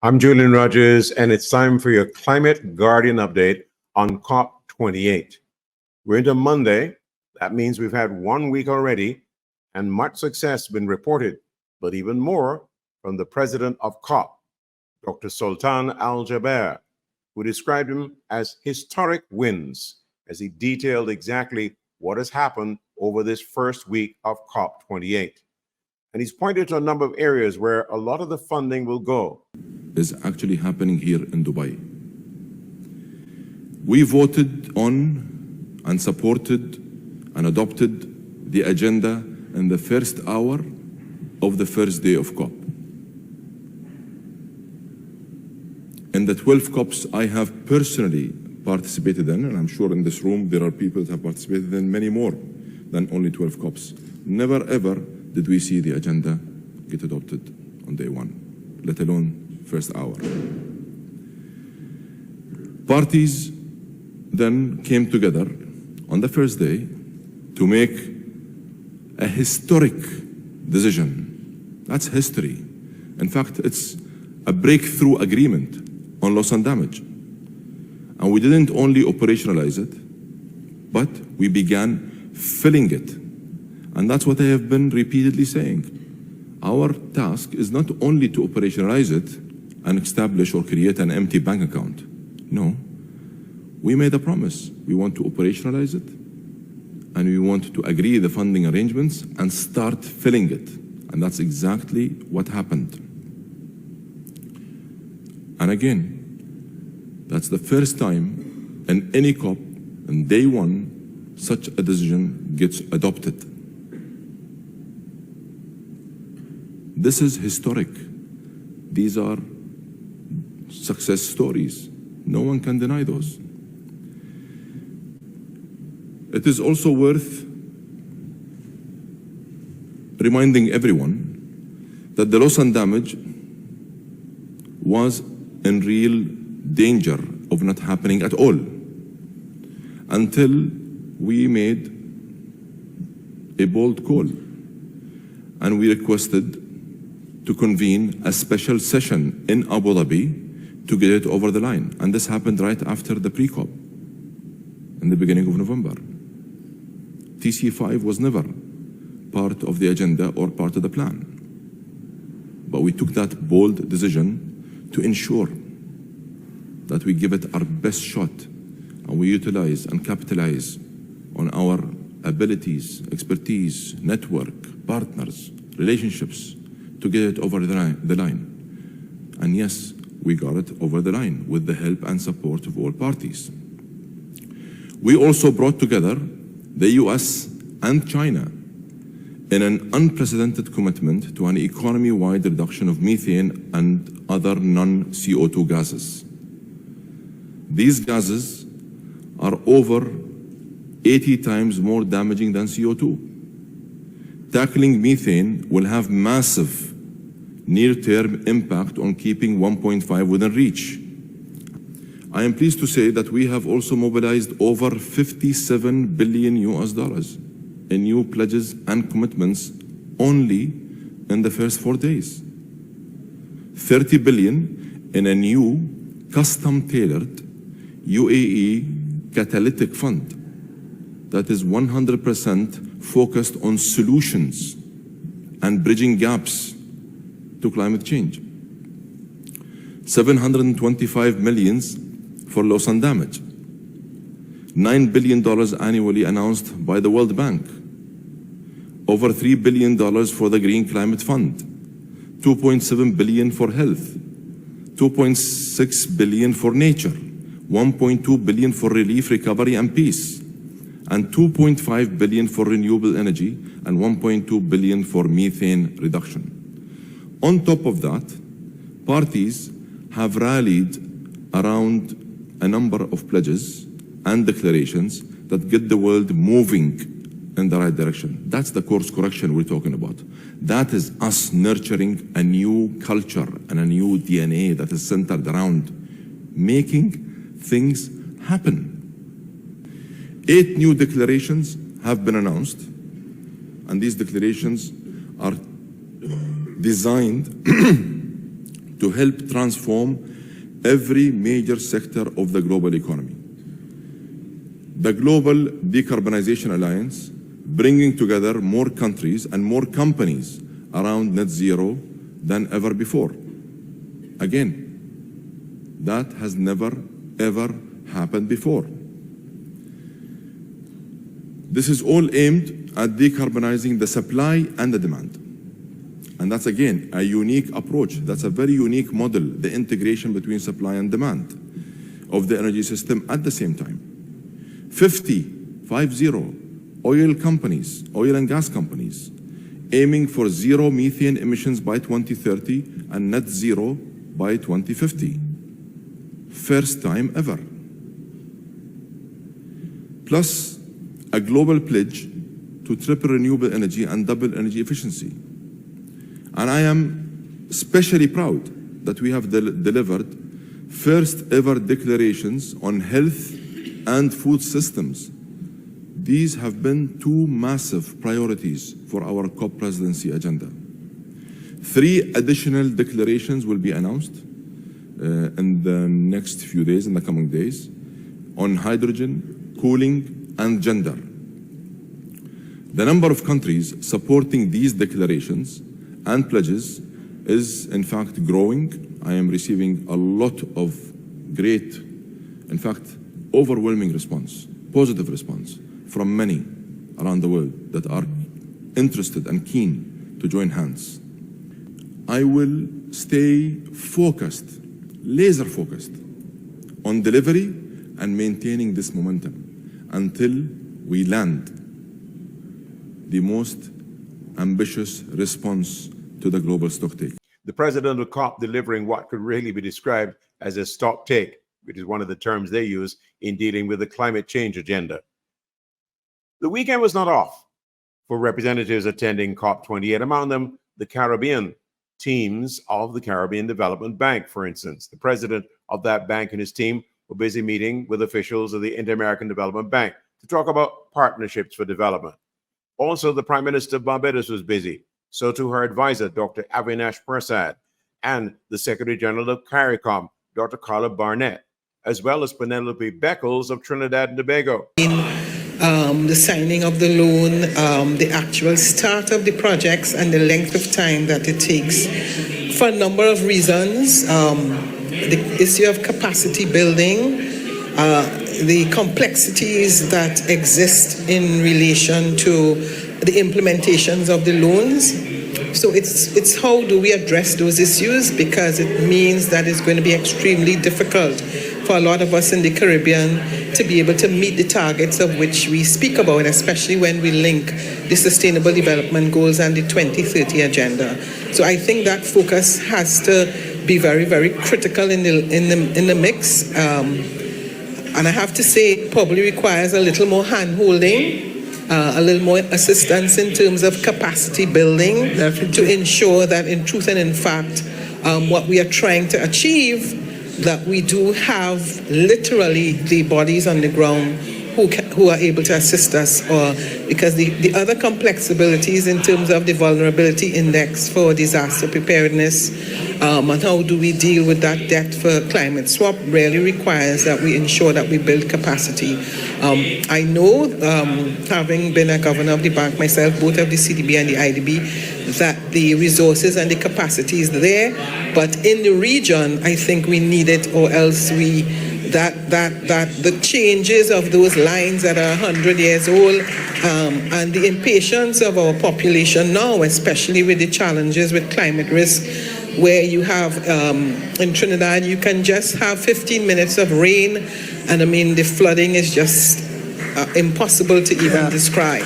I'm Julian Rogers, and it's time for your Climate Guardian update on COP28. We're into Monday. That means we've had 1 week already, and much success has been reported, but even more from the president of COP, Dr. Sultan Al Jaber, who described them as historic wins, as he detailed exactly what has happened over this first week of COP28. And he's pointed to a number of areas where a lot of the funding will go. Is actually happening here in Dubai. We voted on and supported and adopted the agenda in the first hour of the first day of COP. In the 12 COPs I have personally participated in, and I'm sure in this room there are people that have participated in many more than only 12 COPs. Never ever did we see the agenda get adopted on day one, let alone first hour. Parties then came together on the first day to make a historic decision. That's history. In fact, it's a breakthrough agreement on loss and damage. And we didn't only operationalize it, but we began filling it. And that's what I have been repeatedly saying. Our task is not only to operationalize it and establish or create an empty bank account. No, we made a promise. We want to operationalize it, and we want to agree the funding arrangements and start filling it. And that's exactly what happened. And again, that's the first time in any COP, on day one, such a decision gets adopted. This is historic. These are success stories. No one can deny those. It is also worth reminding everyone that the loss and damage was in real danger of not happening at all until we made a bold call and we requested to convene a special session in Abu Dhabi to get it over the line. And this happened right after the pre-COP in the beginning of November. TC5 was never part of the agenda or part of the plan. But we took that bold decision to ensure that we give it our best shot and we utilize and capitalize on our abilities, expertise, network, partners, relationships to get it over the line. And yes, we got it over the line with the help and support of all parties. We also brought together the US and China in an unprecedented commitment to an economy-wide reduction of methane and other non-CO2 gases. These gases are over 80 times more damaging than CO2. Tackling methane will have massive near-term impact on keeping 1.5 within reach. I am pleased to say that we have also mobilized over $57 billion in new pledges and commitments only in the first 4 days. $30 billion in a new custom-tailored UAE catalytic fund that is 100% focused on solutions and bridging gaps to climate change. $725 million for loss and damage. $9 billion annually announced by the World Bank. Over $3 billion for the Green Climate Fund. $2.7 billion for health. $2.6 billion for nature. 1.2 billion for relief, recovery, and peace, and 2.5 billion for renewable energy, and 1.2 billion for methane reduction. On top of that, parties have rallied around a number of pledges and declarations that get the world moving in the right direction. That's the course correction we're talking about. That is us nurturing a new culture and a new DNA that is centered around making things happen. 8 new declarations have been announced, and these declarations are designed to help transform every major sector of the global economy. The Global Decarbonization Alliance, bringing together more countries and more companies around net zero than ever before. Again, that has never, ever happened before. This is all aimed at decarbonizing the supply and the demand. And that's, again, a unique approach. That's a very unique model, the integration between supply and demand of the energy system at the same time. 50 oil companies, oil and gas companies, aiming for zero methane emissions by 2030 and net zero by 2050. First time ever. Plus, a global pledge to triple renewable energy and double energy efficiency. And I am especially proud that we have delivered first ever declarations on health and food systems. These have been 2 massive priorities for our COP presidency agenda. 3 additional declarations will be announced in the next few days, in the coming days, on hydrogen, cooling, and gender. The number of countries supporting these declarations and pledges is in fact growing. I am receiving a lot of great, in fact, overwhelming response, positive response from many around the world that are interested and keen to join hands. I will stay focused, laser focused, on delivery and maintaining this momentum until we land the most ambitious response to the global stocktake. The president of COP delivering what could really be described as a stocktake, which is one of the terms they use in dealing with the climate change agenda. The weekend was not off for representatives attending COP28, among them the Caribbean teams of the Caribbean Development Bank, for instance. The president of that bank and his team were busy meeting with officials of the Inter-American Development Bank to talk about partnerships for development. Also, the Prime Minister of Barbados was busy, so too her advisor, Dr. Avinash Prasad, and the Secretary General of CARICOM, Dr. Carla Barnett, as well as Penelope Beckles of Trinidad and Tobago. The signing of the loan, the actual start of the projects, and the length of time that it takes for a number of reasons. The issue of capacity building, the complexities that exist in relation to the implementations of the loans. So it's how do we address those issues, because it means that it's going to be extremely difficult for a lot of us in the Caribbean to be able to meet the targets of which we speak about, especially when we link the Sustainable Development Goals and the 2030 agenda. So I think that focus has to be very, very critical in the mix. And I have to say, it probably requires a little more hand-holding, a little more assistance in terms of capacity building to ensure that in truth and in fact, what we are trying to achieve, that we do have literally the bodies on the ground who are able to assist us, or because the other complexibilities in terms of the vulnerability index for disaster preparedness and how do we deal with that debt for climate swap really requires that we ensure that we build capacity. I know, having been a governor of the bank myself, both of the CDB and the IDB, that the resources and the capacity is there, but in the region, I think we need it, or else that the changes of those lines that are 100 years old and the impatience of our population now, especially with the challenges with climate risk, where you have, in Trinidad, you can just have 15 minutes of rain, and I mean, the flooding is just impossible to even describe.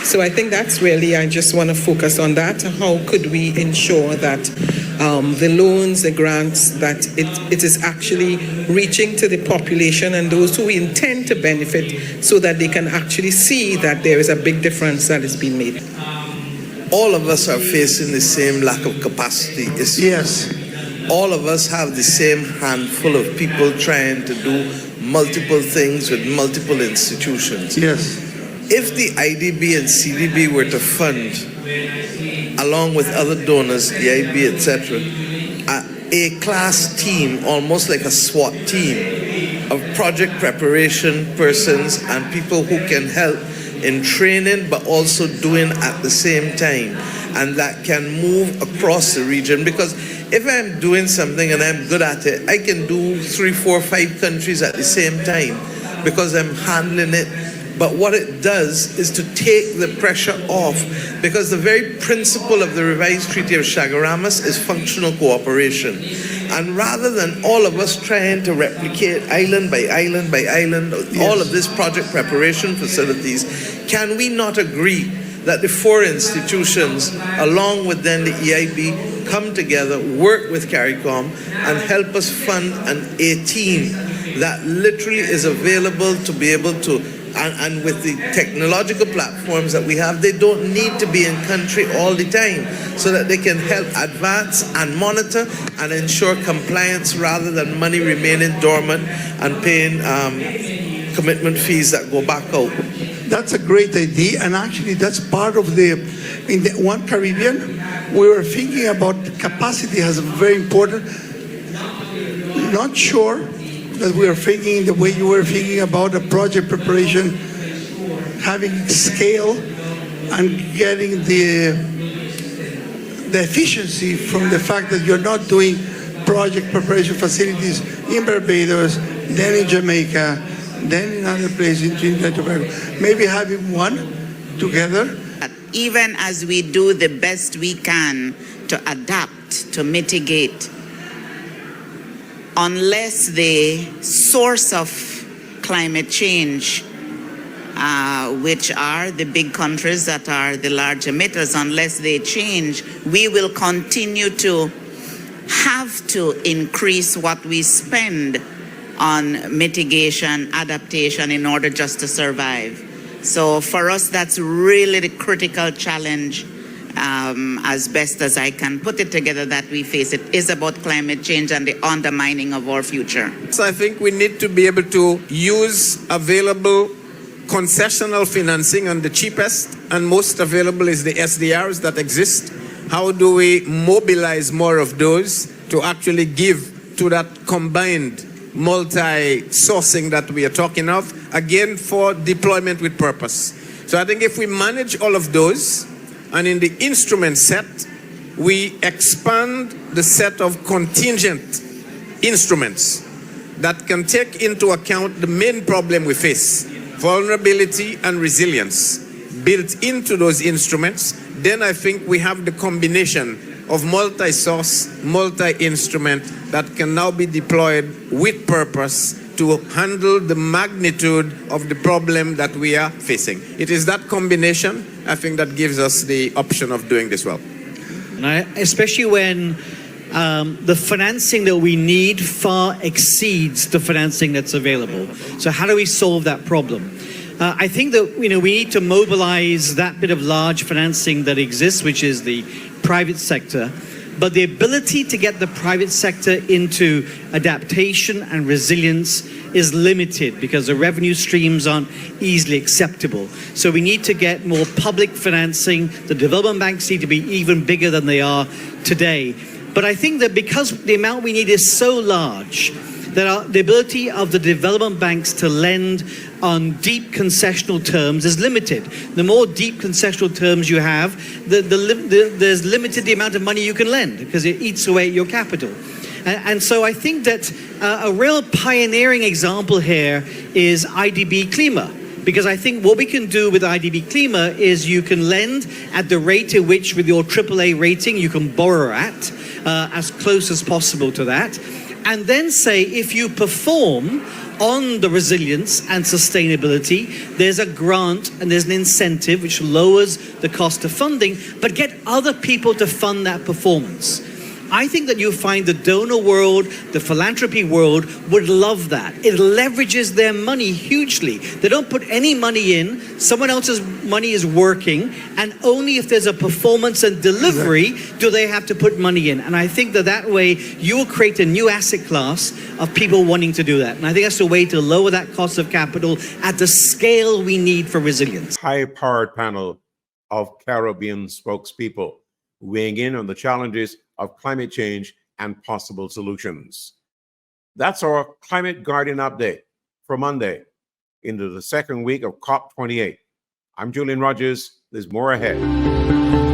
So I think that's really, I just want to focus on that. How could we ensure that the loans, the grants, that it is actually reaching to the population and those who intend to benefit, so that they can actually see that there is a big difference that is being made. All of us are facing the same lack of capacity issue. Yes. All of us have the same handful of people trying to do multiple things with multiple institutions. Yes. If the IDB and CDB were to fund, along with other donors, EIB, etc., a class team, almost like a SWAT team, of project preparation persons and people who can help in training but also doing at the same time, and that can move across the region. Because if I'm doing something and I'm good at it, I can do 3, 4, 5 countries at the same time because I'm handling it. But what it does is to take the pressure off, because the very principle of the revised Treaty of Chaguaramas is functional cooperation. And rather than all of us trying to replicate island by island by island, all of this project preparation facilities, can we not agree that the 4 institutions, along with then the EIB, come together, work with CARICOM, and help us fund a team that literally is available to be able to, and with the technological platforms that we have, they don't need to be in country all the time, so that they can help advance and monitor and ensure compliance rather than money remaining dormant and paying commitment fees that go back out. That's a great idea, and actually that's part of in the One Caribbean, we were thinking about capacity as very important. Not sure that we are thinking the way you were thinking about the project preparation, having scale and getting the efficiency from the fact that you're not doing project preparation facilities in Barbados, then in Jamaica, then in other places in Trinidad and Tobago. Maybe having one together. Even as we do the best we can to adapt, to mitigate, unless the source of climate change, which are the big countries that are the large emitters, unless they change, we will continue to have to increase what we spend on mitigation, adaptation in order just to survive. So for us, that's really the critical challenge, as best as I can put it together, that we face. It is about climate change and the undermining of our future. So I think we need to be able to use available concessional financing, and the cheapest and most available is the SDRs that exist. How do we mobilize more of those to actually give to that combined multi-sourcing that we are talking of, again, for deployment with purpose. So I think if we manage all of those, and in the instrument set, we expand the set of contingent instruments that can take into account the main problem we face, vulnerability and resilience, built into those instruments, then I think we have the combination of multi-source, multi-instrument that can now be deployed with purpose to handle the magnitude of the problem that we are facing. It is that combination, I think, that gives us the option of doing this well. And especially when the financing that we need far exceeds the financing that's available. So how do we solve that problem? I think that we need to mobilize that bit of large financing that exists, which is the private sector, but the ability to get the private sector into adaptation and resilience is limited because the revenue streams aren't easily acceptable. So we need to get more public financing. The development banks need to be even bigger than they are today. But I think that because the amount we need is so large, that the ability of the development banks to lend on deep concessional terms is limited. The more deep concessional terms you have, there's limited the amount of money you can lend because it eats away at your capital. And so I think that a real pioneering example here is IDB Klima. Because I think what we can do with IDB Klima is you can lend at the rate at which with your AAA rating you can borrow at. as close as possible to that. And then say, if you perform on the resilience and sustainability, there's a grant and there's an incentive which lowers the cost of funding, but get other people to fund that performance. I think that you'll find the donor world, the philanthropy world would love that. It leverages their money hugely. They don't put any money in, someone else's money is working, and only if there's a performance and delivery do they have to put money in. And I think that that way you will create a new asset class of people wanting to do that. And I think that's the way to lower that cost of capital at the scale we need for resilience. High-powered panel of Caribbean spokespeople weighing in on the challenges of climate change and possible solutions. That's our Climate Guardian update for Monday into the second week of COP28. I'm Julian Rogers. There's more ahead.